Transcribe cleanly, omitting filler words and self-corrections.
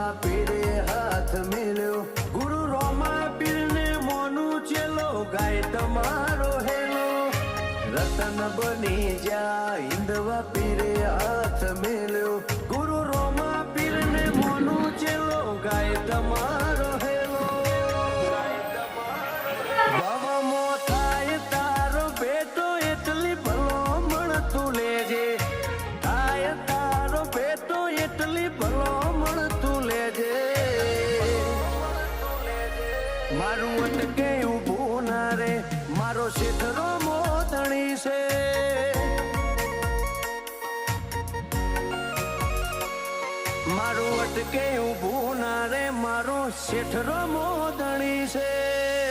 હિંદવા પીરે હાથ મેલ્યો ગુરુ રોમા પીરને મોનું ચેલો ગાય તમારો હેલો રતન બની જા હિંદવા પીરે હાથ મેલ્યો ગુરુ રોમા પીરને મોનું ચેલો ગાય તમારો હેલો બાબા થાય તારો બેટો એટલી ભલોમણ તું લેજે થાય તારો બેટો એટલી ભલોમણ તું લેજે મારું અટકે ઊભું ના રે મારો શેઠરો મોતણી છે મારું અટકે ઊભું ના રે મારો શેઠરો મોતણી છે